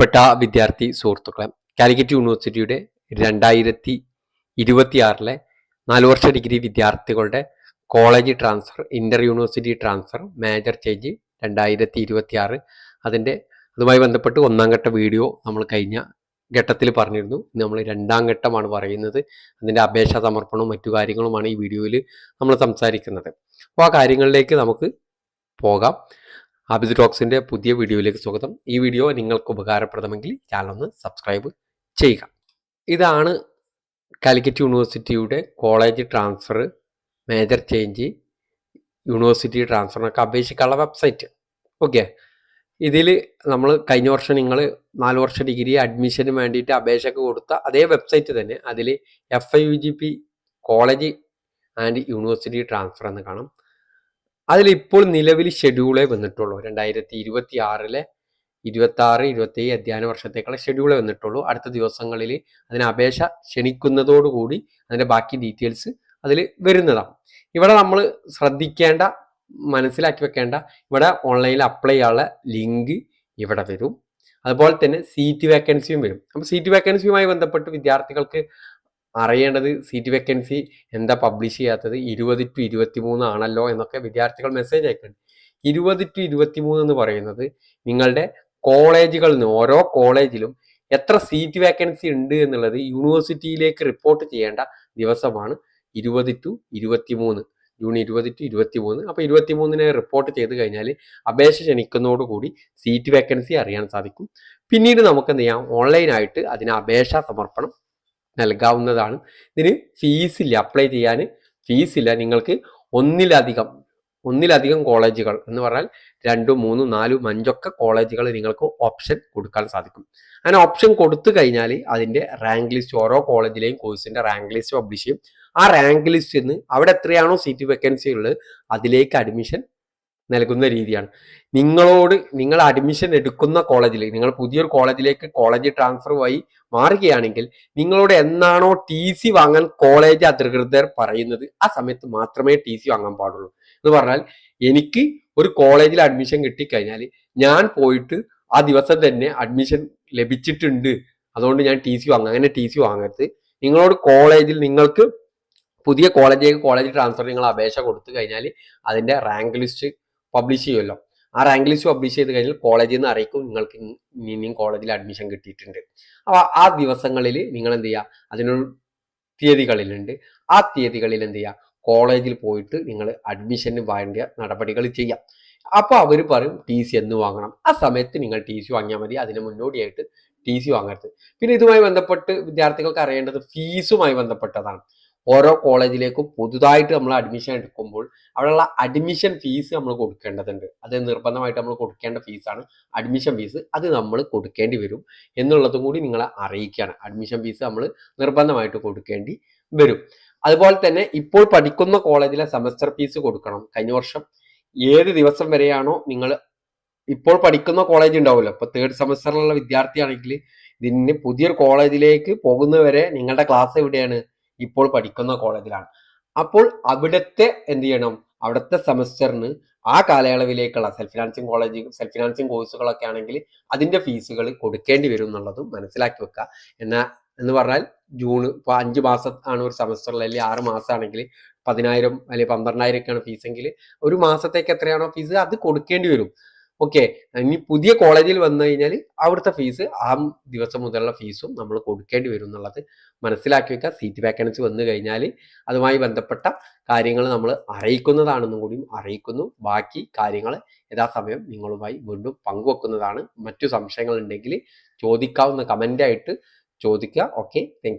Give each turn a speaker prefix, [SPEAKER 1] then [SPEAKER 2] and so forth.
[SPEAKER 1] പെട്ട വിദ്യാർത്ഥി സുഹൃത്തുക്കളെ, കാലിക്കറ്റ് യൂണിവേഴ്സിറ്റിയുടെ 2026 4 വർഷ ഡിഗ്രി വിദ്യാർത്ഥികളുടെ college transfer, Inter university transfer, major change 2026 അതുമായി ബന്ധപ്പെട്ട് ഒന്നാം ഘട്ട വീഡിയോ നമ്മൾ കഴിഞ്ഞ ഘട്ടത്തിൽ പറഞ്ഞിരുന്നു. നമ്മൾ രണ്ടാം ഘട്ടമാണ് പറയുന്നത്. അതിൻ്റെ അപേക്ഷാ സമർപ്പണവും മറ്റു കാര്യങ്ങളുമാണ് ഈ വീഡിയോയിൽ നമ്മൾ സംസാരിക്കുന്നത്. അപ്പോൾ ആ കാര്യങ്ങളിലേക്ക് നമുക്ക് പോകാം. ആബിദ് ടോക്സിൻ്റെ പുതിയ വീഡിയോയിലേക്ക് സ്വാഗതം. ഈ വീഡിയോ നിങ്ങൾക്ക് ഉപകാരപ്രദമെങ്കിൽ ചാനൽ ഒന്ന് സബ്സ്ക്രൈബ് ചെയ്യുക. ഇതാണ് കാലിക്കറ്റ് യൂണിവേഴ്സിറ്റിയുടെ college transfer, major change, university ട്രാൻസ്ഫറിനൊക്കെ അപേക്ഷിക്കാനുള്ള വെബ്സൈറ്റ്. ഓക്കെ, ഇതിൽ നമ്മൾ കഴിഞ്ഞ വർഷം നിങ്ങൾ 4 വർഷ ഡിഗ്രി അഡ്മിഷന് വേണ്ടിയിട്ട് അപേക്ഷയ്ക്ക് കൊടുത്ത അതേ വെബ്സൈറ്റ് തന്നെ അതിൽ FIUGP college and university transfer എന്ന് കാണാം. അതിലിപ്പോൾ നിലവിൽ ഷെഡ്യൂളേ വന്നിട്ടുള്ളൂ. 2026 26-27 അധ്യയന വർഷത്തേക്കുള്ള ഷെഡ്യൂളേ വന്നിട്ടുള്ളൂ. അടുത്ത ദിവസങ്ങളിൽ അതിന് അപേക്ഷ ക്ഷണിക്കുന്നതോടുകൂടി അതിൻ്റെ ബാക്കി ഡീറ്റെയിൽസ് അതിൽ വരുന്നതാണ്. ഇവിടെ നമ്മൾ ശ്രദ്ധിക്കേണ്ട, മനസ്സിലാക്കി വെക്കേണ്ട, ഇവിടെ ഓൺലൈനിൽ അപ്ലൈ ചെയ്യാനുള്ള ലിങ്ക് ഇവിടെ വരും. അതുപോലെ തന്നെ സീറ്റ് വേക്കൻസിയും വരും. അപ്പോൾ സീറ്റ് വേക്കൻസിയുമായി ബന്ധപ്പെട്ട് വിദ്യാർത്ഥികൾക്ക് അറിയേണ്ടത്, സീറ്റ് വേക്കൻസി എന്താ പബ്ലിഷ് ചെയ്യാത്തത്, 20 to 23 ആണല്ലോ എന്നൊക്കെ വിദ്യാർത്ഥികൾ മെസ്സേജ് അയക്കുന്നുണ്ട്. 20 to 23 എന്ന് പറയുന്നത് നിങ്ങളുടെ കോളേജുകളിൽ നിന്ന്, ഓരോ കോളേജിലും എത്ര സീറ്റ് വേക്കൻസി ഉണ്ട് എന്നുള്ളത് യൂണിവേഴ്സിറ്റിയിലേക്ക് റിപ്പോർട്ട് ചെയ്യേണ്ട ദിവസമാണ് 20 to 23, ജൂൺ 20 to 23. അപ്പോൾ 23-ന് റിപ്പോർട്ട് ചെയ്ത് കഴിഞ്ഞാൽ അപേക്ഷ ക്ഷണിക്കുന്നതോടുകൂടി സീറ്റ് വേക്കൻസി അറിയാൻ സാധിക്കും. പിന്നീട് നമുക്ക് എന്ത് ചെയ്യാം, ഓൺലൈനായിട്ട് അതിന് അപേക്ഷാ സമർപ്പണം നൽകാവുന്നതാണ്. ഇതിന് ഫീസില്ല, അപ്ലൈ ചെയ്യാൻ ഫീസില്ല. നിങ്ങൾക്ക് ഒന്നിലധികം കോളേജുകൾ എന്ന് പറഞ്ഞാൽ 2, 3, 4, 5 കോളേജുകൾ നിങ്ങൾക്ക് ഓപ്ഷൻ കൊടുക്കാൻ സാധിക്കും. അങ്ങനെ ഓപ്ഷൻ കൊടുത്തു കഴിഞ്ഞാൽ അതിൻ്റെ റാങ്ക് ലിസ്റ്റ്, ഓരോ കോളേജിലെയും കോഴ്സിൻ്റെ റാങ്ക് ലിസ്റ്റ് പബ്ലിഷ് ചെയ്യും. ആ റാങ്ക് ലിസ്റ്റിൽ നിന്ന് അവിടെ എത്രയാണോ സീറ്റ് വേക്കൻസി ഉള്ളത് അതിലേക്ക് അഡ്മിഷൻ നൽകുന്ന രീതിയാണ്. നിങ്ങൾ അഡ്മിഷൻ എടുക്കുന്ന കോളേജിൽ, നിങ്ങൾ പുതിയൊരു കോളേജിലേക്ക് കോളേജ് ട്രാൻസ്ഫർ വഴി മാറുകയാണെങ്കിൽ നിങ്ങളോട് എന്നാണോ TC വാങ്ങാൻ കോളേജ് അധികൃതർ പറയുന്നത് ആ സമയത്ത് മാത്രമേ TC വാങ്ങാൻ പാടുള്ളൂ. എന്ന് പറഞ്ഞാൽ എനിക്ക് ഒരു കോളേജിൽ അഡ്മിഷൻ കിട്ടിക്കഴിഞ്ഞാൽ ഞാൻ പോയിട്ട് ആ ദിവസം തന്നെ അഡ്മിഷൻ ലഭിച്ചിട്ടുണ്ട്, അതുകൊണ്ട് ഞാൻ TC വാങ്ങാം, അങ്ങനെ TC വാങ്ങരുത്. നിങ്ങളോട് കോളേജിൽ, നിങ്ങൾക്ക് പുതിയ കോളേജ് ട്രാൻസ്ഫർ നിങ്ങൾ അപേക്ഷ കൊടുത്തു കഴിഞ്ഞാൽ അതിൻ്റെ റാങ്ക് ലിസ്റ്റ് പബ്ലിഷ് ചെയ്യുമല്ലോ. ആ റാങ്ക് ലിസ്റ്റ് പബ്ലിഷ് ചെയ്ത് കഴിഞ്ഞാൽ കോളേജിൽ നിന്ന് അറിയിക്കും നിങ്ങൾക്ക് ഇനിയും കോളേജിൽ അഡ്മിഷൻ കിട്ടിയിട്ടുണ്ട്. അപ്പോൾ ആ ദിവസങ്ങളിൽ നിങ്ങൾ എന്ത് ചെയ്യുക, അതിനൊരു തീയതികളിലുണ്ട്. ആ തീയതികളിൽ എന്ത് ചെയ്യുക, കോളേജിൽ പോയിട്ട് നിങ്ങൾ അഡ്മിഷന് വേണ്ട നടപടികൾ ചെയ്യാം. അപ്പോൾ അവർ പറയും TC എന്ന് വാങ്ങണം. ആ സമയത്ത് നിങ്ങൾ TC വാങ്ങിയാൽ മതി, അതിന് മുന്നോടിയായിട്ട് TC വാങ്ങരുത്. പിന്നെ ഇതുമായി ബന്ധപ്പെട്ട് വിദ്യാർത്ഥികൾക്ക് അറിയേണ്ടത് ഫീസുമായി ബന്ധപ്പെട്ടതാണ്. ഓരോ കോളേജിലേക്കും പുതുതായിട്ട് നമ്മൾ അഡ്മിഷൻ എടുക്കുമ്പോൾ അവിടെയുള്ള അഡ്മിഷൻ ഫീസ് നമ്മൾ കൊടുക്കേണ്ടതുണ്ട്. അത് നിർബന്ധമായിട്ട് നമ്മൾ കൊടുക്കേണ്ട ഫീസാണ് അഡ്മിഷൻ ഫീസ്. അത് നമ്മൾ കൊടുക്കേണ്ടി വരും എന്നുള്ളതും കൂടി നിങ്ങളെ അറിയിക്കുകയാണ്. അഡ്മിഷൻ ഫീസ് നമ്മൾ നിർബന്ധമായിട്ട് കൊടുക്കേണ്ടി വരും. അതുപോലെ തന്നെ ഇപ്പോൾ പഠിക്കുന്ന കോളേജിലെ സെമസ്റ്റർ ഫീസ് കൊടുക്കണം. കഴിഞ്ഞ വർഷം ഏത് ദിവസം വരെയാണോ നിങ്ങൾ ഇപ്പോൾ പഠിക്കുന്ന കോളേജ് ഉണ്ടാവുമല്ലോ, ഇപ്പോൾ 3rd സെമസ്റ്ററിലുള്ള വിദ്യാർത്ഥിയാണെങ്കിൽ ഇതിന് പുതിയൊരു കോളേജിലേക്ക് പോകുന്നവരെ നിങ്ങളുടെ ക്ലാസ് എവിടെയാണ്, ഇപ്പോൾ പഠിക്കുന്ന കോളേജിലാണ്. അപ്പോൾ അവിടുത്തെ എന്ത് ചെയ്യണം, അവിടുത്തെ സെമസ്റ്ററിന് ആ കാലയളവിലേക്കുള്ള സെൽഫ് ഫിനാൻസിങ് കോഴ്സുകളൊക്കെ ആണെങ്കിൽ അതിൻ്റെ ഫീസുകൾ കൊടുക്കേണ്ടി വരും എന്നുള്ളതും മനസ്സിലാക്കി വെക്കുക. എന്ന് പറഞ്ഞാൽ ജൂൺ, ഇപ്പോൾ 5 മാസം ആണ് ഒരു സെമസ്റ്ററിൽ, അല്ലെങ്കിൽ 6 മാസമാണെങ്കിൽ 10,000 അല്ലെങ്കിൽ 12,000 ഫീസെങ്കിൽ ഒരു മാസത്തേക്ക് എത്രയാണോ ഫീസ് അത് കൊടുക്കേണ്ടി വരും. ഓക്കെ, ഇനി പുതിയ കോളേജിൽ വന്നു കഴിഞ്ഞാൽ അവിടുത്തെ ഫീസ് ആ ദിവസം മുതലുള്ള ഫീസും നമ്മൾ കൊടുക്കേണ്ടി വരും എന്നുള്ളത് മനസ്സിലാക്കി വെക്കുക. സീറ്റ് വേക്കൻസി വന്നു കഴിഞ്ഞാൽ അതുമായി ബന്ധപ്പെട്ട കാര്യങ്ങൾ നമ്മൾ അറിയിക്കുന്നതാണെന്നും കൂടിയും അറിയിക്കുന്നു. ബാക്കി കാര്യങ്ങൾ യഥാസമയം നിങ്ങളുമായി വീണ്ടും പങ്കുവെക്കുന്നതാണ്. മറ്റു സംശയങ്ങൾ ഉണ്ടെങ്കിൽ ചോദിക്കാവുന്ന, കമൻ്റായിട്ട് ചോദിക്കുക. Okay, thank you.